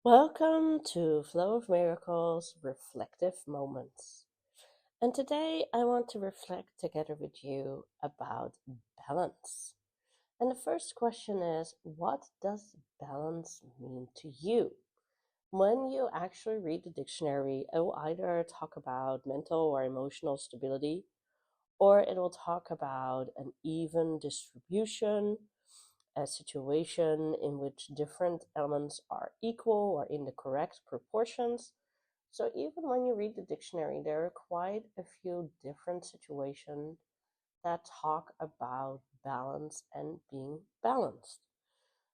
Welcome to Flow of Miracles Reflective Moments. And today I want to reflect together with you about balance. And the first question is, what does balance mean to you? When you actually read the dictionary, it will either talk about mental or emotional stability, or it will talk about an even distribution, a situation in which different elements are equal or in the correct proportions. So even when you read the dictionary, there are quite a few different situations that talk about balance and being balanced.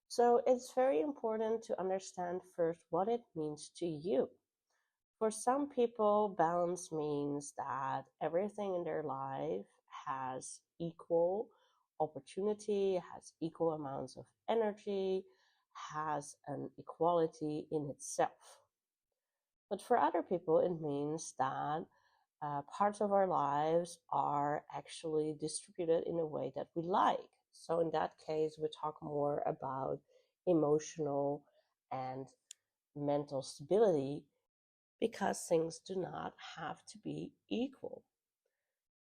So it's very important to understand first what it means to you. For some people, balance means that everything in their life has equal opportunity, has equal amounts of energy, has an equality in itself. But for other people, it means that parts of our lives are actually distributed in a way that we like. So, in that case, we talk more about emotional and mental stability because things do not have to be equal.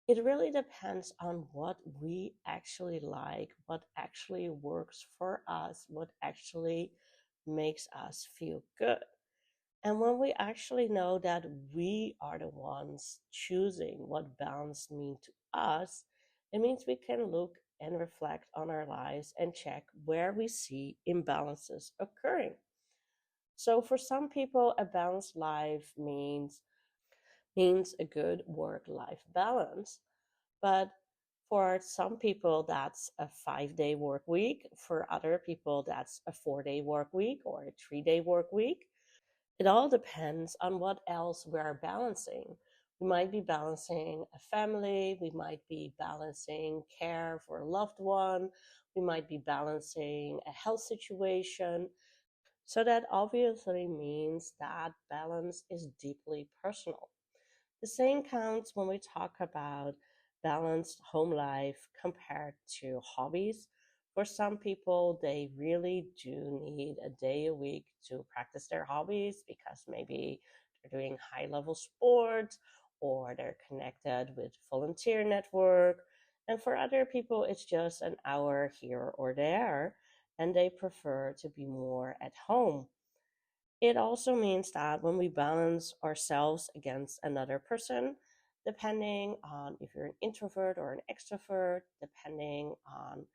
It really depends on what we actually like, what actually works for us, what actually makes us feel good. And when we actually know that we are the ones choosing what balance means to us, it means we can look and reflect on our lives and check where we see imbalances occurring. So for some people, a balanced life means a good work-life balance. But for some people, that's a 5 day work week. For other people, that's a 4 day work week or a 3 day work week. It all depends on what else we are balancing. We might be balancing a family, we might be balancing care for a loved one, we might be balancing a health situation. So that obviously means that balance is deeply personal. The same counts when we talk about balanced home life compared to hobbies. For some people, they really do need a day a week to practice their hobbies because maybe they're doing high level sports or they're connected with volunteer network. And for other people, it's just an hour here or there, and they prefer to be more at home. It also means that when we balance ourselves against another person, depending on if you're an introvert or an extrovert, depending on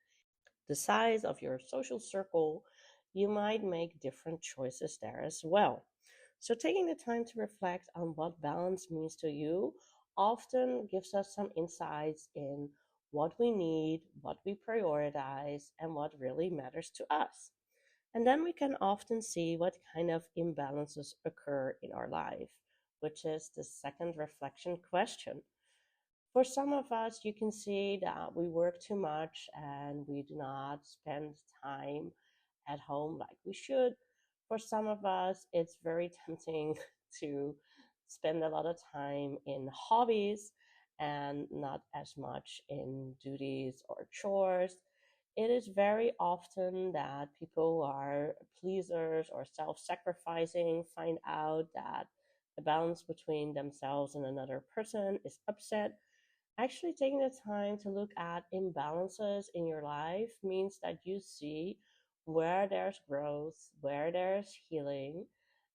the size of your social circle, you might make different choices there as well. So, taking the time to reflect on what balance means to you often gives us some insights in what we need, what we prioritize, and what really matters to us. And then we can often see what kind of imbalances occur in our life, which is the second reflection question. For some of us, you can see that we work too much and we do not spend time at home like we should. For some of us, it's very tempting to spend a lot of time in hobbies and not as much in duties or chores. It is very often that people who are pleasers or self sacrificing find out that the balance between themselves and another person is upset. Actually, taking the time to look at imbalances in your life means that you see where there's growth, where there's healing,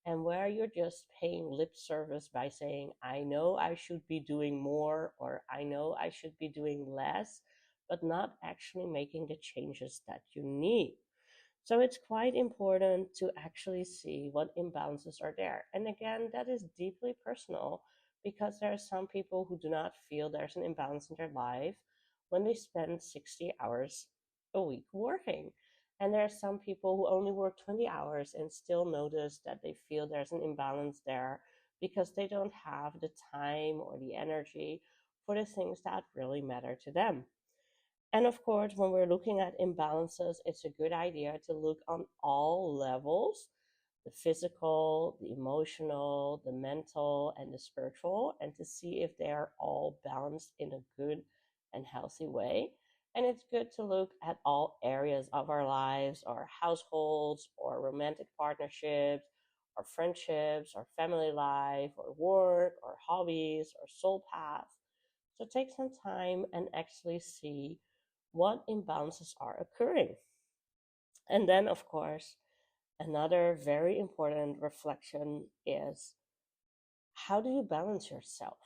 and where you're just paying lip service by saying, I know I should be doing more or I know I should be doing less, but not actually making the changes that you need. So it's quite important to actually see what imbalances are there. And again, that is deeply personal because there are some people who do not feel there's an imbalance in their life when they spend 60 hours a week working. And there are some people who only work 20 hours and still notice that they feel there's an imbalance there because they don't have the time or the energy for the things that really matter to them. And of course, when we're looking at imbalances, it's a good idea to look on all levels: the physical, the emotional, the mental, and the spiritual, and to see if they are all balanced in a good and healthy way. And it's good to look at all areas of our lives, our households, or romantic partnerships, our friendships, our family life, or work, or hobbies, or soul path. So take some time and actually see what imbalances are occurring. And then, of course, another very important reflection is, how do you balance yourself?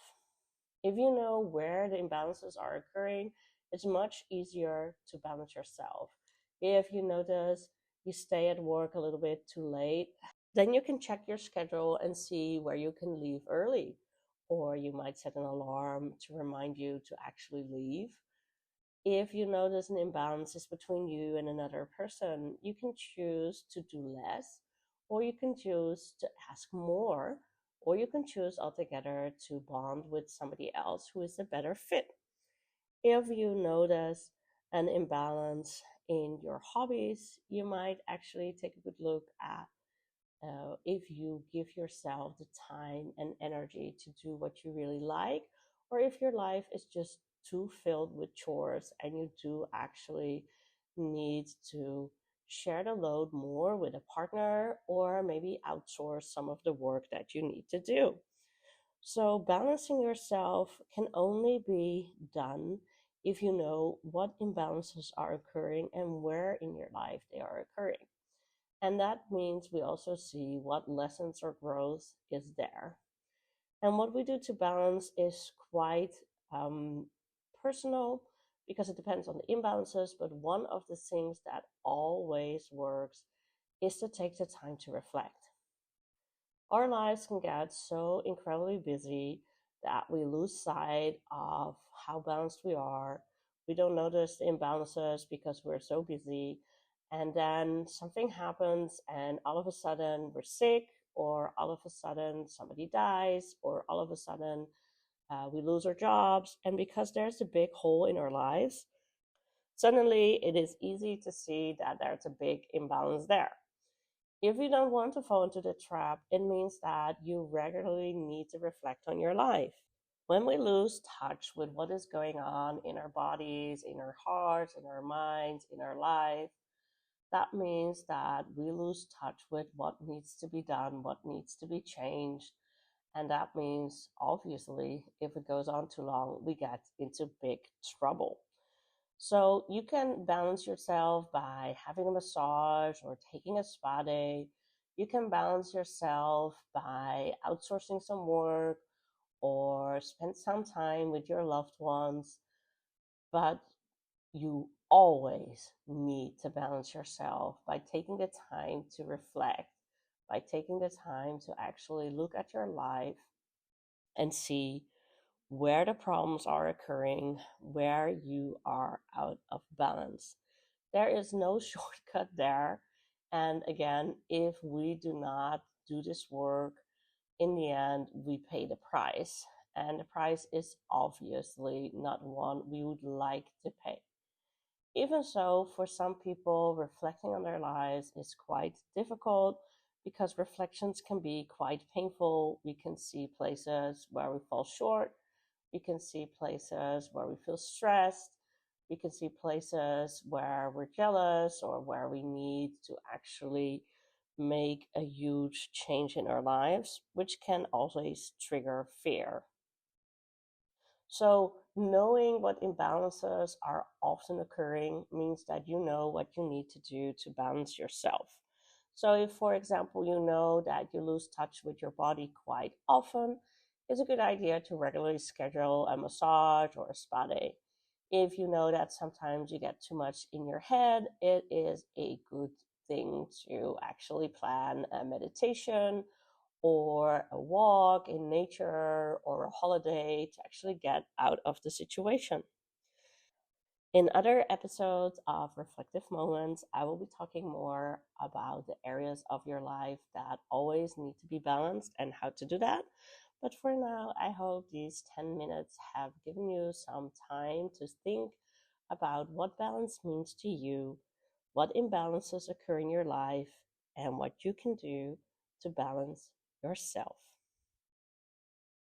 If you know where the imbalances are occurring, it's much easier to balance yourself. If you notice you stay at work a little bit too late, then you can check your schedule and see where you can leave early. Or you might set an alarm to remind you to actually leave. If you notice an imbalance is between you and another person, you can choose to do less, or you can choose to ask more, or you can choose altogether to bond with somebody else who is a better fit. If you notice an imbalance in your hobbies, you might actually take a good look at if you give yourself the time and energy to do what you really like, or if your life is just too filled with chores and you do actually need to share the load more with a partner, or maybe outsource some of the work that you need to do. So, balancing yourself can only be done if you know what imbalances are occurring and where in your life they are occurring. And that means we also see what lessons or growth is there. And what we do to balance is quite um, personal, because it depends on the imbalances. But one of the things that always works is to take the time to reflect. Our lives can get so incredibly busy that we lose sight of how balanced we are. We don't notice the imbalances because we're so busy. And then something happens, and all of a sudden we're sick, or all of a sudden somebody dies, or all of a sudden we lose our jobs. And because there's a big hole in our lives, suddenly it is easy to see that there's a big imbalance there. If you don't want to fall into the trap, it means that you regularly need to reflect on your life. When we lose touch with what is going on in our bodies, in our hearts, in our minds, in our life, that means that we lose touch with what needs to be done, what needs to be changed. And that means, obviously, if it goes on too long, we get into big trouble. So you can balance yourself by having a massage or taking a spa day. You can balance yourself by outsourcing some work or spend some time with your loved ones. But you always need to balance yourself by taking the time to reflect, by taking the time to actually look at your life and see where the problems are occurring, where you are out of balance. There is no shortcut there. And again, if we do not do this work, in the end, we pay the price. And the price is obviously not one we would like to pay. Even so, for some people, reflecting on their lives is quite difficult because reflections can be quite painful. We can see places where we fall short. We can see places where we feel stressed. We can see places where we're jealous or where we need to actually make a huge change in our lives, which can always trigger fear. So, knowing what imbalances are often occurring means that you know what you need to do to balance yourself. So, if, for example, you know that you lose touch with your body quite often, it's a good idea to regularly schedule a massage or a spa day. If you know that sometimes you get too much in your head, it is a good thing to actually plan a meditation or a walk in nature or a holiday to actually get out of the situation. In other episodes of Reflective Moments, I will be talking more about the areas of your life that always need to be balanced and how to do that. But for now, I hope these 10 minutes have given you some time to think about what balance means to you, what imbalances occur in your life, and what you can do to balance yourself.